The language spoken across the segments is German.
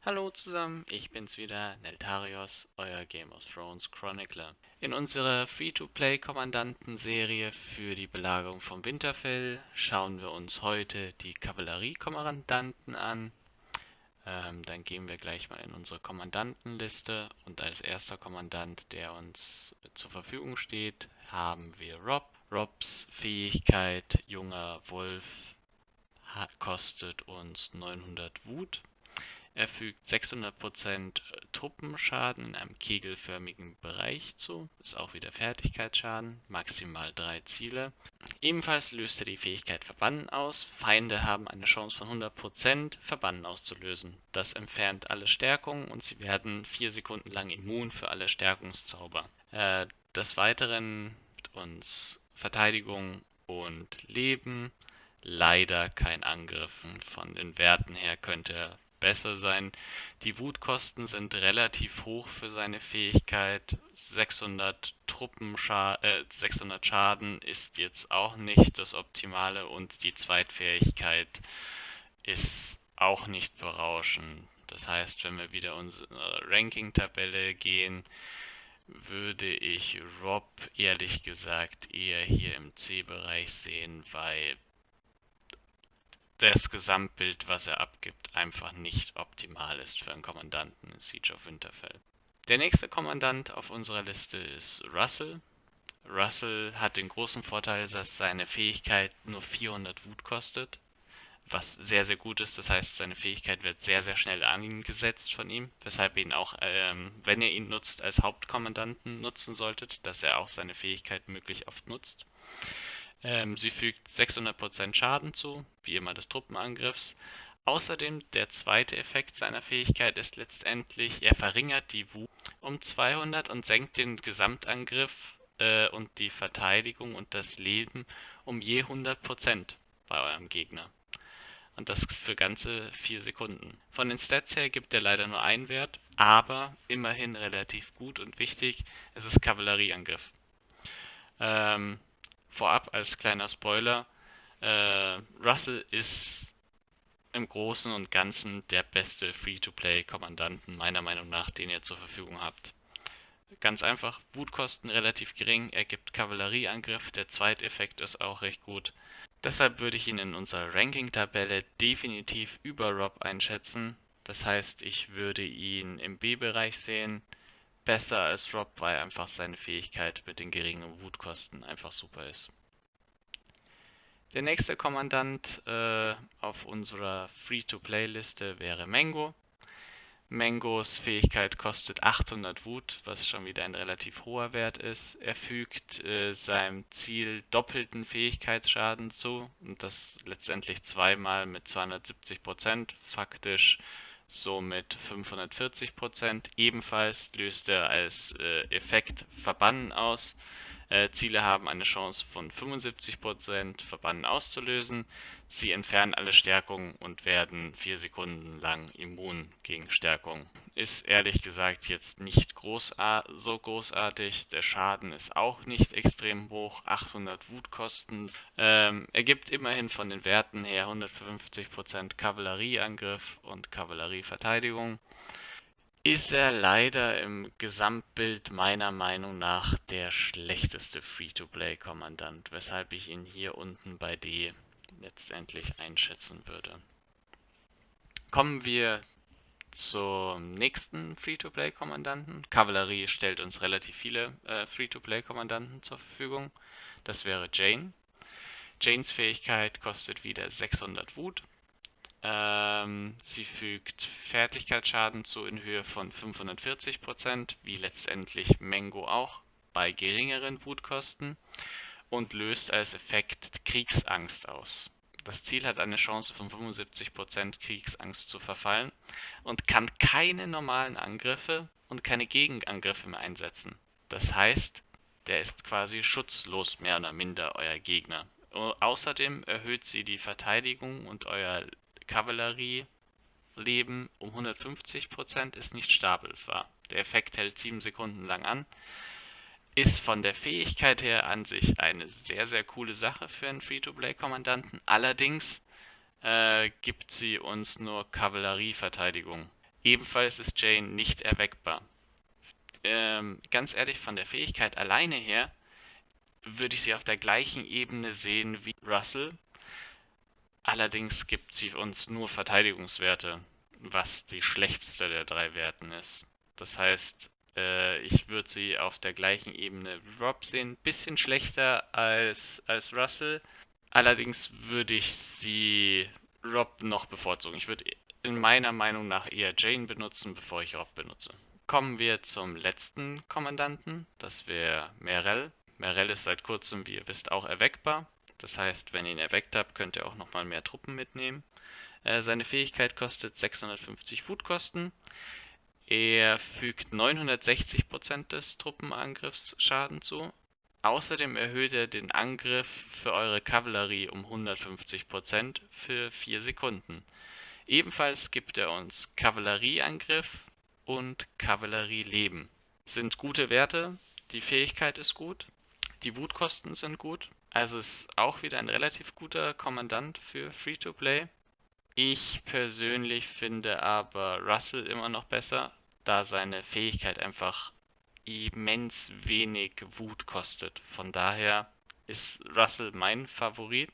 Hallo zusammen, ich bin's wieder, Neltarios, euer Game of Thrones Chronicler. In unserer Free-to-Play-Kommandanten-Serie für die Belagerung von Winterfell schauen wir uns heute die Kavallerie-Kommandanten an. Dann gehen wir gleich mal in unsere Kommandantenliste und als erster Kommandant, der uns zur Verfügung steht, haben wir Robb. Robbs Fähigkeit Junger Wolf kostet uns 900 Wut. Er fügt 600% Truppenschaden in einem kegelförmigen Bereich zu, ist auch wieder Fertigkeitsschaden, maximal 3 Ziele. Ebenfalls löst er die Fähigkeit Verbannen aus. Feinde haben eine Chance von 100% Verbannen auszulösen. Das entfernt alle Stärkungen und sie werden 4 Sekunden lang immun für alle Stärkungszauber. Des Weiteren gibt uns Verteidigung und Leben. Leider kein Angriff. Von den Werten her könnte er besser sein. Die Wutkosten sind relativ hoch für seine Fähigkeit. 600 600 Schaden ist jetzt auch nicht das Optimale und die Zweitfähigkeit ist auch nicht berauschend. Das heißt, wenn wir wieder unsere Ranking-Tabelle gehen, würde ich Robb ehrlich gesagt eher hier im C-Bereich sehen, weil das Gesamtbild, was er abgibt, einfach nicht optimal ist für einen Kommandanten in Siege of Winterfell. Der nächste Kommandant auf unserer Liste ist Russell. Russell hat den großen Vorteil, dass seine Fähigkeit nur 400 Wut kostet, was sehr, sehr gut ist. Das heißt, seine Fähigkeit wird sehr, sehr schnell eingesetzt von ihm, weshalb ihr ihn auch, wenn ihr ihn nutzt, als Hauptkommandanten nutzen solltet, dass er auch seine Fähigkeit möglichst oft nutzt. Sie fügt 600% Schaden zu, wie immer des Truppenangriffs. Außerdem, der zweite Effekt seiner Fähigkeit ist letztendlich, er verringert die Wut um 200 und senkt den Gesamtangriff und die Verteidigung und das Leben um je 100% bei eurem Gegner. Und das für ganze 4 Sekunden. Von den Stats her gibt er leider nur einen Wert, aber immerhin relativ gut und wichtig, es ist Kavallerieangriff. Vorab als kleiner Spoiler, Russell ist im Großen und Ganzen der beste Free-to-Play-Kommandanten, meiner Meinung nach, den ihr zur Verfügung habt. Ganz einfach, Wutkosten relativ gering, er gibt Kavallerieangriff, der Zweiteffekt ist auch recht gut. Deshalb würde ich ihn in unserer Ranking-Tabelle definitiv über Robb einschätzen. Das heißt, ich würde ihn im B-Bereich sehen, besser als Robb, weil einfach seine Fähigkeit mit den geringen Wutkosten einfach super ist. Der nächste Kommandant auf unserer Free-to-Play-Liste wäre Mango. Mangos Fähigkeit kostet 800 Wut, was schon wieder ein relativ hoher Wert ist. Er fügt seinem Ziel doppelten Fähigkeitsschaden zu und das letztendlich zweimal mit 270%, faktisch somit 540%. Ebenfalls löst er als Effekt Verbannen aus. Ziele haben eine Chance von 75% Verbannen auszulösen. Sie entfernen alle Stärkungen und werden 4 Sekunden lang immun gegen Stärkung. Ist ehrlich gesagt jetzt nicht so großartig. Der Schaden ist auch nicht extrem hoch. 800 Wutkosten. Ergibt immerhin von den Werten her 150% Kavallerieangriff und Kavallerieverteidigung. Ist er leider im Gesamtbild meiner Meinung nach der schlechteste Free-to-Play-Kommandant, weshalb ich ihn hier unten bei D letztendlich einschätzen würde. Kommen wir zum nächsten Free-to-Play-Kommandanten. Kavallerie stellt uns relativ viele Free-to-Play-Kommandanten zur Verfügung. Das wäre Jeyne. Jeynes Fähigkeit kostet wieder 600 Wut. Sie fügt Fertigkeitsschaden zu in Höhe von 540%, wie letztendlich Mango auch, bei geringeren Wutkosten und löst als Effekt Kriegsangst aus. Das Ziel hat eine Chance von 75% Kriegsangst zu verfallen und kann keine normalen Angriffe und keine Gegenangriffe mehr einsetzen. Das heißt, der ist quasi schutzlos mehr oder minder euer Gegner. Außerdem erhöht sie die Verteidigung und euer Kavallerieleben um 150%, ist nicht stapelbar. Der Effekt hält 7 Sekunden lang an. Ist von der Fähigkeit her an sich eine sehr, sehr coole Sache für einen Free-to-Play-Kommandanten. Allerdings gibt sie uns nur Kavallerieverteidigung. Ebenfalls ist Jane nicht erweckbar. Ganz ehrlich, von der Fähigkeit alleine her würde ich sie auf der gleichen Ebene sehen wie Russell. Allerdings gibt sie uns nur Verteidigungswerte, was die schlechteste der drei Werten ist. Das heißt, ich würde sie auf der gleichen Ebene wie Rob sehen, bisschen schlechter als Russell. Allerdings würde ich sie Rob noch bevorzugen. Ich würde in meiner Meinung nach eher Jane benutzen, bevor ich Rob benutze. Kommen wir zum letzten Kommandanten, das wäre Merel. Merel ist seit kurzem, wie ihr wisst, auch erweckbar. Das heißt, wenn ihr ihn erweckt habt, könnt ihr auch nochmal mehr Truppen mitnehmen. Seine Fähigkeit kostet 650 Wutkosten. Er fügt 960% des Truppenangriffsschaden zu. Außerdem erhöht er den Angriff für eure Kavallerie um 150% für 4 Sekunden. Ebenfalls gibt er uns Kavallerieangriff und Kavallerieleben. Sind gute Werte, die Fähigkeit ist gut, die Wutkosten sind gut. Also ist auch wieder ein relativ guter Kommandant für Free-to-Play. Ich persönlich finde aber Russell immer noch besser, da seine Fähigkeit einfach immens wenig Wut kostet. Von daher ist Russell mein Favorit,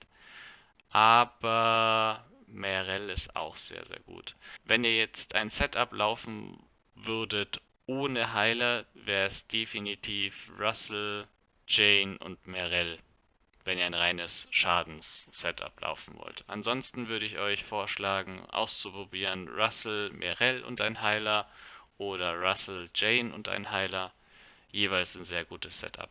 aber Merel ist auch sehr, sehr gut. Wenn ihr jetzt ein Setup laufen würdet ohne Heiler, wäre es definitiv Russell, Jane und Merel, wenn ihr ein reines Schadens-Setup laufen wollt. Ansonsten würde ich euch vorschlagen, auszuprobieren Russell, Merel und ein Heiler oder Russell, Jane und ein Heiler. Jeweils ein sehr gutes Setup.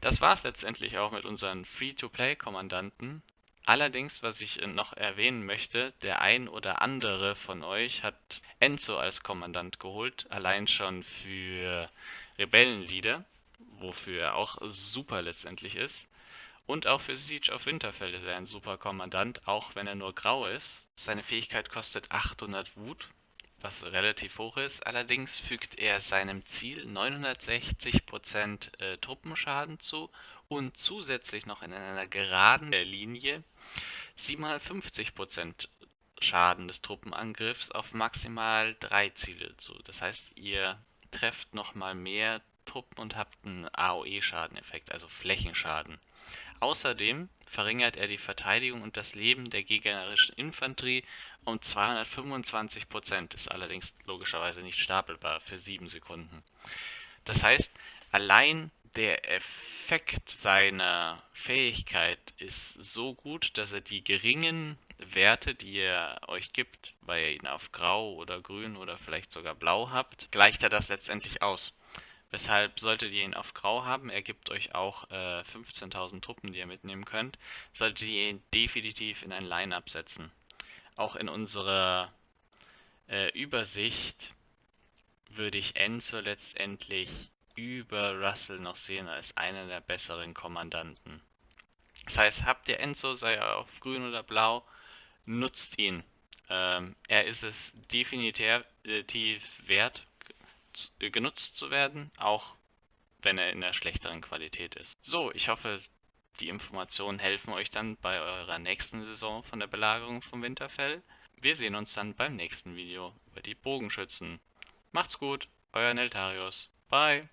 Das war es letztendlich auch mit unseren Free-to-Play-Kommandanten. Allerdings, was ich noch erwähnen möchte, der ein oder andere von euch hat Enzo als Kommandant geholt, allein schon für Rebellenlieder, wofür er auch super letztendlich ist. Und auch für Siege of Winterfell ist er ein super Kommandant, auch wenn er nur grau ist. Seine Fähigkeit kostet 800 Wut, was relativ hoch ist. Allerdings fügt er seinem Ziel 960% Truppenschaden zu und zusätzlich noch in einer geraden Linie 750% Schaden des Truppenangriffs auf maximal 3 Ziele zu. Das heißt, ihr trefft nochmal mehr Truppen und habt einen AOE-Schadeneffekt, also Flächenschaden. Außerdem verringert er die Verteidigung und das Leben der gegnerischen Infanterie um 225%, ist allerdings logischerweise nicht stapelbar für 7 Sekunden. Das heißt, allein der Effekt seiner Fähigkeit ist so gut, dass er die geringen Werte, die er euch gibt, weil ihr ihn auf Grau oder Grün oder vielleicht sogar Blau habt, gleicht er das letztendlich aus. Weshalb solltet ihr ihn auf Grau haben, er gibt euch auch 15.000 Truppen, die ihr mitnehmen könnt, solltet ihr ihn definitiv in ein Line-Up setzen. Auch in unserer Übersicht würde ich Enzo letztendlich über Russell noch sehen als einer der besseren Kommandanten. Das heißt, habt ihr Enzo, sei er auf grün oder blau, nutzt ihn. Er ist es definitiv wert, genutzt zu werden, auch wenn er in der schlechteren Qualität ist. So, ich hoffe, die Informationen helfen euch dann bei eurer nächsten Saison von der Belagerung von Winterfell. Wir sehen uns dann beim nächsten Video über die Bogenschützen. Macht's gut, euer Neltarius. Bye.